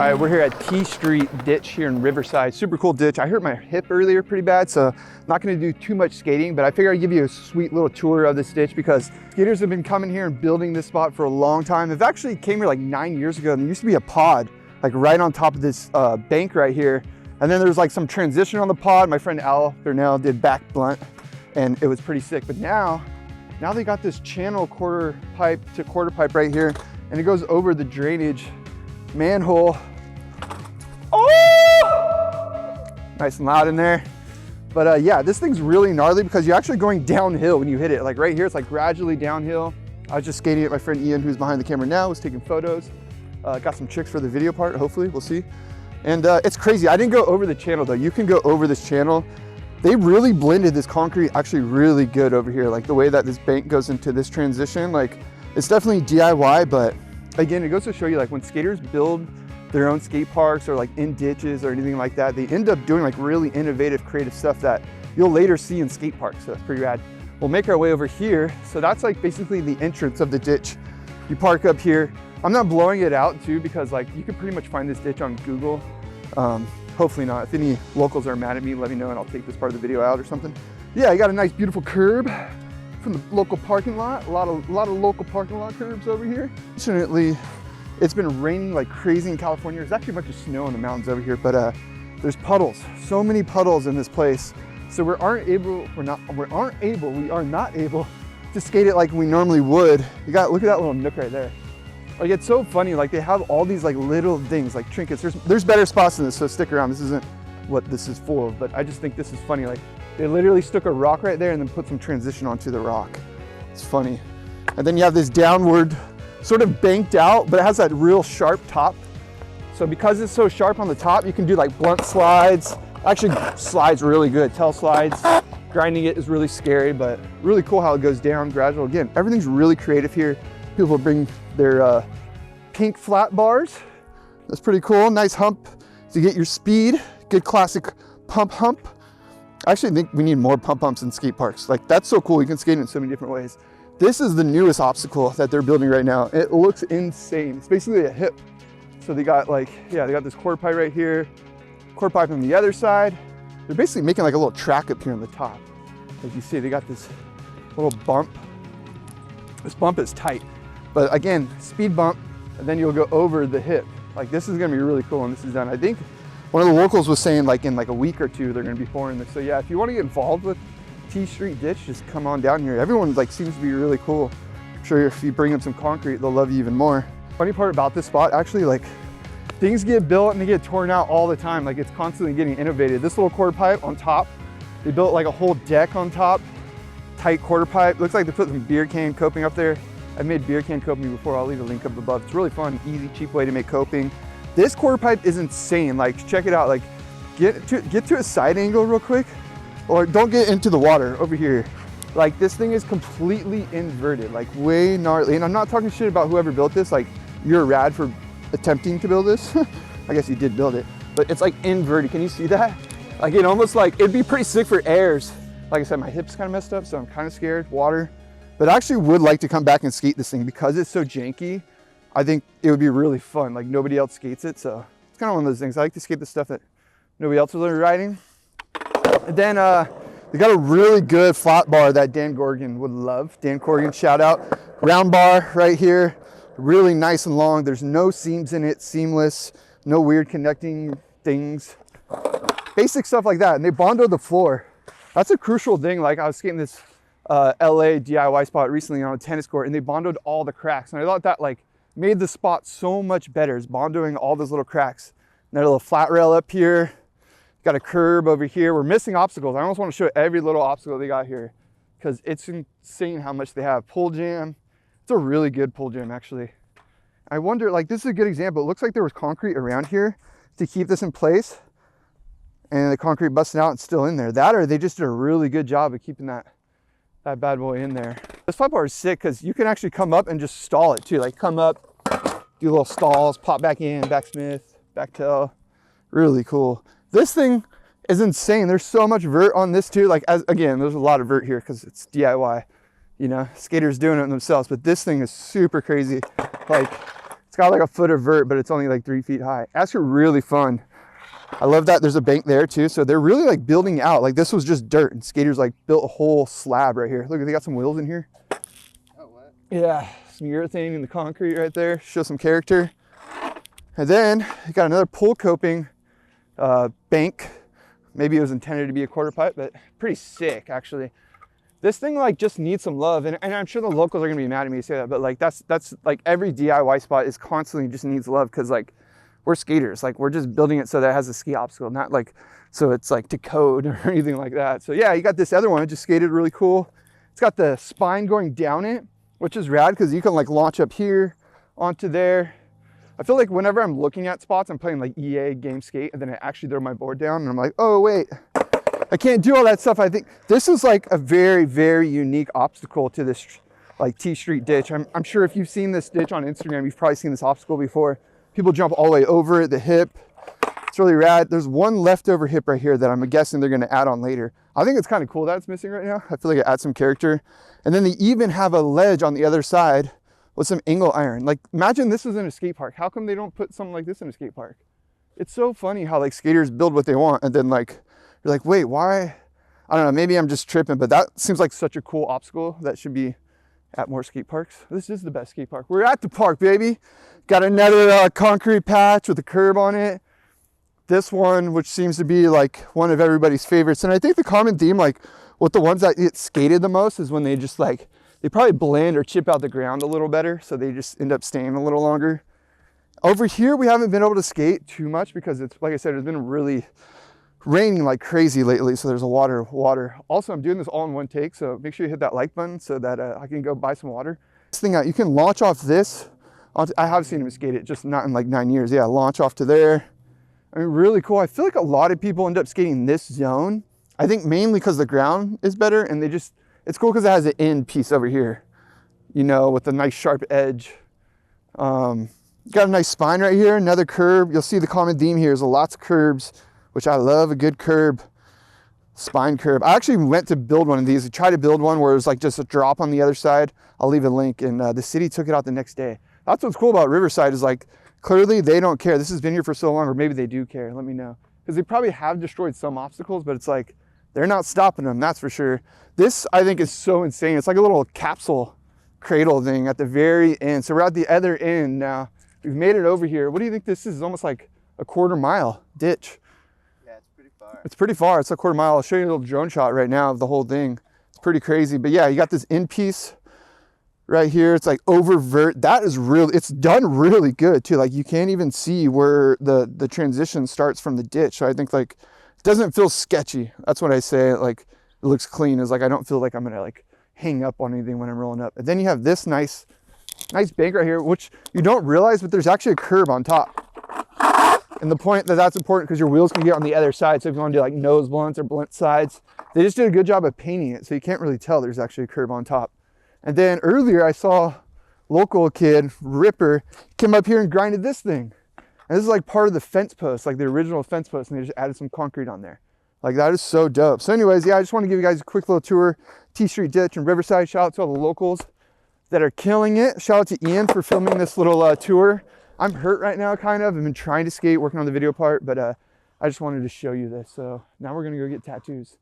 All right, we're here at T Street Ditch here in Riverside. Super cool ditch. I hurt my hip earlier pretty bad, so I'm not gonna do too much skating, but I figure I'd give you a sweet little tour of this ditch because skaters have been coming here and building this spot for a long time. They've actually came here like 9 years ago, and there used to be a pod like right on top of this bank right here. And then there's like some transition on the pod. My friend Al Burnell did back blunt, and it was pretty sick. But now they got this channel quarter pipe to quarter pipe right here, and it goes over the drainage manhole. Oh! Nice and loud in there. But yeah, this thing's really gnarly because you're actually going downhill when you hit it. Like right here, it's like gradually downhill. I was just skating it. My friend Ian, who's behind the camera now, was taking photos. Got some tricks for the video part, hopefully, we'll see. And it's crazy. I didn't go over the channel though. You can go over this channel. They really blended this concrete actually really good over here. Like the way that this bank goes into this transition, like it's definitely DIY, but again, it goes to show you like when skaters build their own skate parks or like in ditches or anything like that, they end up doing like really innovative, creative stuff that you'll later see in skate parks. So that's pretty rad. We'll make our way over here. So that's like basically the entrance of the ditch. You park up here. I'm not blowing it out too because like you can pretty much find this ditch on Google. Hopefully not. If any locals are mad at me, let me know and I'll take this part of the video out or something. Yeah, I got a nice beautiful curb from the local parking lot. A lot of local parking lot curbs over here. Fortunately, it's been raining like crazy in California. There's actually a bunch of snow in the mountains over here, but there's puddles. So many puddles in this place. So we are not able to skate it like we normally would. Look at that little nook right there. Like it's so funny, like they have all these like little things, like trinkets. There's better spots than this, so stick around. This isn't what this is for, but I just think this is funny. Like they literally stuck a rock right there and then put some transition onto the rock. It's funny. And then you have this downward, sort of banked out, but it has that real sharp top. So because it's so sharp on the top, you can do like blunt slides. Actually, slides really good, tail slides. Grinding it is really scary, but really cool how it goes down gradual. Again, everything's really creative here. People bring their pink flat bars. That's pretty cool. Nice hump to get your speed. Good classic pump hump. I actually think we need more pump humps in skate parks. Like that's so cool. You can skate in so many different ways. This is the newest obstacle that they're building right now. It looks insane. It's basically a hip. So they got like, yeah, they got this quarter pipe right here, quarter pipe on the other side. They're basically making like a little track up here on the top. As you see, they got this little bump. This bump is tight. But again, speed bump, and then you'll go over the hip. Like this is gonna be really cool when this is done. I think one of the locals was saying like in like a week or two, they're gonna be pouring this. So yeah, if you wanna get involved with T Street Ditch, just come on down here. Everyone like seems to be really cool. I'm sure if you bring them some concrete, they'll love you even more. Funny part about this spot, actually like things get built and they get torn out all the time. Like it's constantly getting innovated. This little quarter pipe on top, they built like a whole deck on top, tight quarter pipe. Looks like they put some beer can coping up there. I've made beer can coping before. I'll leave a link up above. It's really fun, easy, cheap way to make coping. This quarter pipe is insane. Like check it out. Like get to a side angle real quick, or don't get into the water over here. Like this thing is completely inverted, like way gnarly. And I'm not talking shit about whoever built this. Like you're rad for attempting to build this. I guess you did build it, but it's like inverted. Can you see that? Like it almost like, it'd be pretty sick for airs. Like I said, my hip's kind of messed up, so I'm kind of scared, water. But I actually would like to come back and skate this thing because it's so janky. I think it would be really fun. Like nobody else skates it. So it's kind of one of those things. I like to skate the stuff that nobody else is riding. And then they got a really good flat bar that Dan Gorgon would love. Dan Gorgon, shout out. Round bar right here. Really nice and long. There's no seams in it, seamless, no weird connecting things. Basic stuff like that. And they bondoed the floor. That's a crucial thing. Like I was skating this LA DIY spot recently on a tennis court and they bondoed all the cracks. And I thought that like made the spot so much better. It's bondoing all those little cracks. And a little flat rail up here. Got a curb over here. We're missing obstacles. I almost want to show every little obstacle they got here because it's insane how much they have. Pull jam. It's a really good pull jam actually. I wonder, like this is a good example. It looks like there was concrete around here to keep this in place. And the concrete busted out and still in there. That or they just did a really good job of keeping that bad boy in there. This flat bar is sick because you can actually come up and just stall it too. Like come up, do little stalls, pop back in, backsmith, back tail. Really cool. This thing is insane. There's so much vert on this too. Like again, there's a lot of vert here because it's DIY. You know, skaters doing it themselves. But this thing is super crazy. Like It's got like a foot of vert, but it's only like 3 feet high. That's really fun. I love that there's a bank there too. So they're really like building out. Like this was just dirt and skaters like built a whole slab right here. Look, they got some wheels in here. Oh, what? Yeah, some urethane in the concrete right there. Show some character. And then you got another pull coping bank. Maybe it was intended to be a quarter pipe, but pretty sick actually. This thing like just needs some love, and I'm sure the locals are gonna be mad at me to say that, but like that's like every DIY spot is constantly just needs love, because like we're skaters, like we're just building it so that it has a ski obstacle, not like so it's like to code or anything like that. So yeah, you got this other one, it just skated really cool. It's got the spine going down it, which is rad because you can like launch up here onto there. I feel like whenever I'm looking at spots, I'm playing like EA game skate, and then I actually throw my board down and I'm like, oh wait, I can't do all that stuff. I think this is like a very, very unique obstacle to this like T Street ditch. I'm sure if you've seen this ditch on Instagram, you've probably seen this obstacle before. People jump all the way over it, the hip. It's really rad. There's one leftover hip right here that I'm guessing they're gonna add on later. I think it's kind of cool that it's missing right now. I feel like it adds some character. And then they even have a ledge on the other side with some angle iron. Like imagine this was in a skate park. How come they don't put something like this in a skate park? It's so funny how like skaters build what they want, and then like, you're like, wait, why? I don't know, maybe I'm just tripping, but that seems like such a cool obstacle that should be at more skate parks. This is the best skate park. We're at the park, baby. Got another concrete patch with a curb on it. This one, which seems to be like one of everybody's favorites. And I think the common theme, like with the ones that get skated the most, is when they just like, they probably blend or chip out the ground a little better, so they just end up staying a little longer. Over here, we haven't been able to skate too much because it's, like I said, it's been really raining like crazy lately, so there's a water. Also, I'm doing this all in one take, so make sure you hit that like button so that I can go buy some water. This thing out, you can launch off this. I have seen him skate it, just not in like 9 years. Yeah, launch off to there. I mean, really cool. I feel like a lot of people end up skating this zone. I think mainly because the ground is better, and it's cool because it has an end piece over here, you know, with a nice sharp edge. Got a nice spine right here, another curb. You'll see the common theme here is lots of curbs, which I love a good curb, spine curb. I actually went to build one of these. I tried to build one where it was like just a drop on the other side. I'll leave a link, and the city took it out the next day. That's what's cool about Riverside is like, clearly they don't care. This has been here for so long, or maybe they do care, let me know. Because they probably have destroyed some obstacles, but it's like, they're not stopping them, that's for sure. This, I think, is so insane. It's like a little capsule cradle thing at the very end. So we're at the other end now. We've made it over here. What do you think this is? It's almost like a quarter-mile ditch. Yeah, it's pretty far. It's pretty far. It's a quarter mile. I'll show you a little drone shot right now of the whole thing. It's pretty crazy. But yeah, you got this end piece right here. It's like oververt. That is really, it's done really good too. Like you can't even see where the transition starts from the ditch. So I think like, it doesn't feel sketchy. That's what I say. Like it looks clean. It's like, I don't feel like I'm gonna like hang up on anything when I'm rolling up. And then you have this nice bank right here, which you don't realize, but there's actually a curb on top. And the point that's important because your wheels can get on the other side. So if you want to do like nose blunts or blunt sides, they just did a good job of painting it. So you can't really tell there's actually a curb on top. And then earlier I saw local kid, Ripper, came up here and grinded this thing. And this is like part of the fence post, like the original fence post, and they just added some concrete on there. Like that is so dope. So anyways, yeah, I just want to give you guys a quick little tour. T Street Ditch and Riverside. Shout out to all the locals that are killing it. Shout out to Ian for filming this little tour. I'm hurt right now, kind of. I've been trying to skate, working on the video part, but I just wanted to show you this. So now we're gonna go get tattoos.